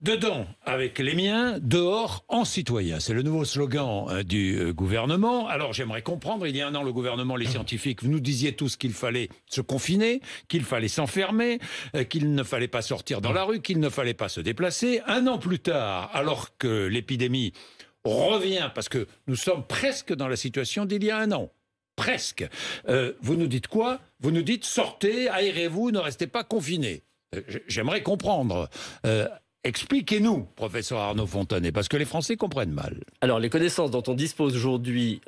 Dedans, avec les miens, dehors, en citoyen. C'est le nouveau slogan du gouvernement. Alors j'aimerais comprendre, il y a un an, le gouvernement, les scientifiques, vous nous disiez tous qu'il fallait se confiner, qu'il fallait s'enfermer, qu'il ne fallait pas sortir dans la rue, qu'il ne fallait pas se déplacer. Un an plus tard, alors que l'épidémie revient, parce que nous sommes presque dans la situation d'il y a un an. Presque. Vous nous dites quoi? Vous nous dites sortez, aérez-vous, ne restez pas confinés. J'aimerais comprendre. Expliquez-nous, professeur Arnaud Fontanet, parce que les Français comprennent mal. Alors, les connaissances dont on dispose aujourd'hui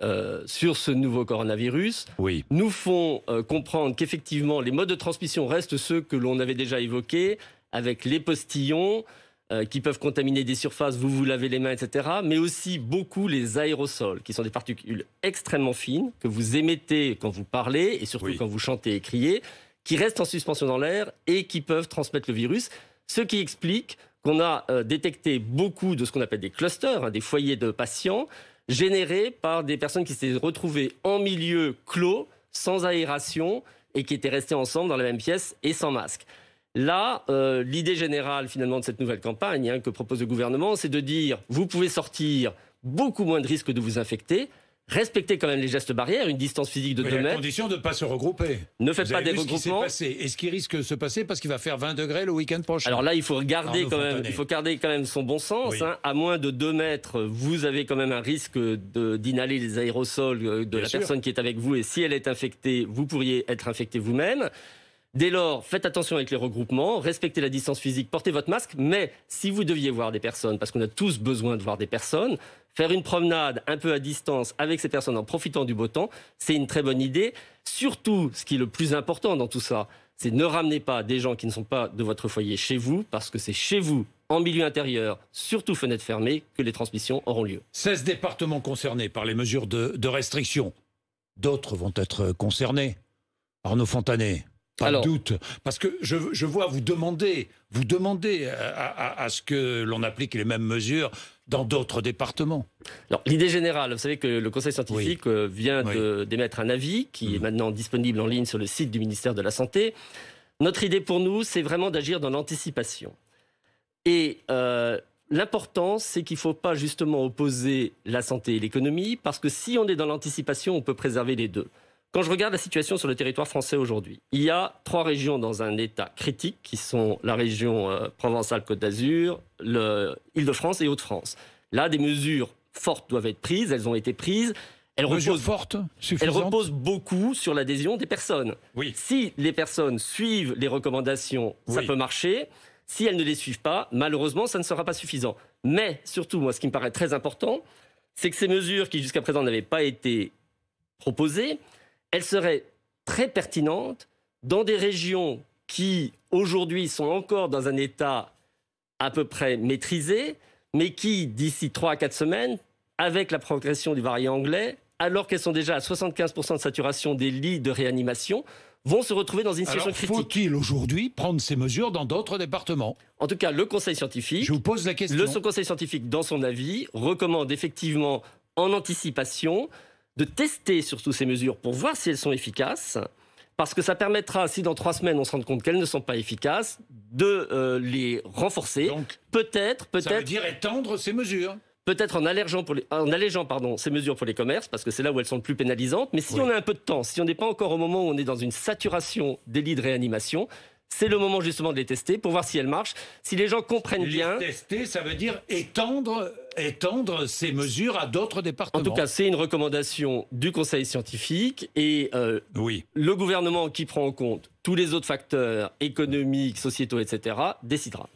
sur ce nouveau coronavirus nous font comprendre qu'effectivement, les modes de transmission restent ceux que l'on avait déjà évoqués, avec les postillons qui peuvent contaminer des surfaces, vous lavez les mains, etc., mais aussi beaucoup les aérosols, qui sont des particules extrêmement fines, que vous émettez quand vous parlez, et surtout quand vous chantez et criez, qui restent en suspension dans l'air et qui peuvent transmettre le virus, ce qui explique qu'on a détecté beaucoup de ce qu'on appelle des clusters, des foyers de patients, générés par des personnes qui s'étaient retrouvées en milieu clos, sans aération, et qui étaient restées ensemble dans la même pièce et sans masque. Là, l'idée générale finalement de cette nouvelle campagne que propose le gouvernement, c'est de dire vous pouvez sortir, beaucoup moins de risques de vous infecter, respectez quand même les gestes barrières, une distance physique de 2 mètres. À condition de ne pas se regrouper. Ne faites pas des regroupements. Et ce qui risque de se passer parce qu'il va faire 20 degrés le week-end prochain. Alors là, il faut garder quand même son bon sens. À moins de 2 mètres, vous avez quand même un risque d'inhaler les aérosols de la personne qui est avec vous. Et si elle est infectée, vous pourriez être infecté vous-même. Dès lors, faites attention avec les regroupements, respectez la distance physique, portez votre masque, mais si vous deviez voir des personnes, parce qu'on a tous besoin de voir des personnes, faire une promenade un peu à distance avec ces personnes en profitant du beau temps, c'est une très bonne idée. Surtout, ce qui est le plus important dans tout ça, c'est ne ramenez pas des gens qui ne sont pas de votre foyer chez vous, parce que c'est chez vous, en milieu intérieur, surtout fenêtre fermée, que les transmissions auront lieu. 16 départements concernés par les mesures de restriction. D'autres vont être concernés. Arnaud Fontanet. Pas de doute, parce que je vois vous demander à ce que l'on applique les mêmes mesures dans d'autres départements. Alors, l'idée générale, vous savez que le Conseil scientifique vient d'émettre un avis qui est maintenant disponible en ligne sur le site du ministère de la Santé. Notre idée pour nous, c'est vraiment d'agir dans l'anticipation. Et l'important, c'est qu'il ne faut pas justement opposer la santé et l'économie, parce que si on est dans l'anticipation, on peut préserver les deux. Quand je regarde la situation sur le territoire français aujourd'hui, il y a 3 régions dans un état critique, qui sont la région Provence-Alpes-Côte d'Azur, l'Île-de-France et Hauts-de-France. Là, des mesures fortes doivent être prises, elles ont été prises. Elles reposent beaucoup sur l'adhésion des personnes. Si les personnes suivent les recommandations, ça peut marcher. Si elles ne les suivent pas, malheureusement, ça ne sera pas suffisant. Mais surtout, moi, ce qui me paraît très important, c'est que ces mesures qui jusqu'à présent n'avaient pas été proposées, elles seraient très pertinentes dans des régions qui, aujourd'hui, sont encore dans un état à peu près maîtrisé, mais qui, d'ici 3 à 4 semaines, avec la progression du variant anglais, alors qu'elles sont déjà à 75% de saturation des lits de réanimation, vont se retrouver dans une situation critique. Faut-il aujourd'hui prendre ces mesures dans d'autres départements? En tout cas, le Conseil scientifique, je vous pose la question. Le Conseil scientifique, dans son avis, recommande effectivement, en anticipation, de tester surtout ces mesures pour voir si elles sont efficaces, parce que ça permettra, si dans 3 semaines on se rend compte qu'elles ne sont pas efficaces, de les renforcer. Donc, peut-être. Ça veut dire étendre ces mesures. Peut-être en allégeant ces mesures pour les commerces, parce que c'est là où elles sont le plus pénalisantes. Mais si on a un peu de temps, si on n'est pas encore au moment où on est dans une saturation des lits de réanimation, c'est le moment justement de les tester pour voir si elles marchent, si les gens comprennent bien. Les tester, ça veut dire étendre ces mesures à d'autres départements. En tout cas, c'est une recommandation du Conseil scientifique et le gouvernement qui prend en compte tous les autres facteurs économiques, sociétaux, etc., décidera.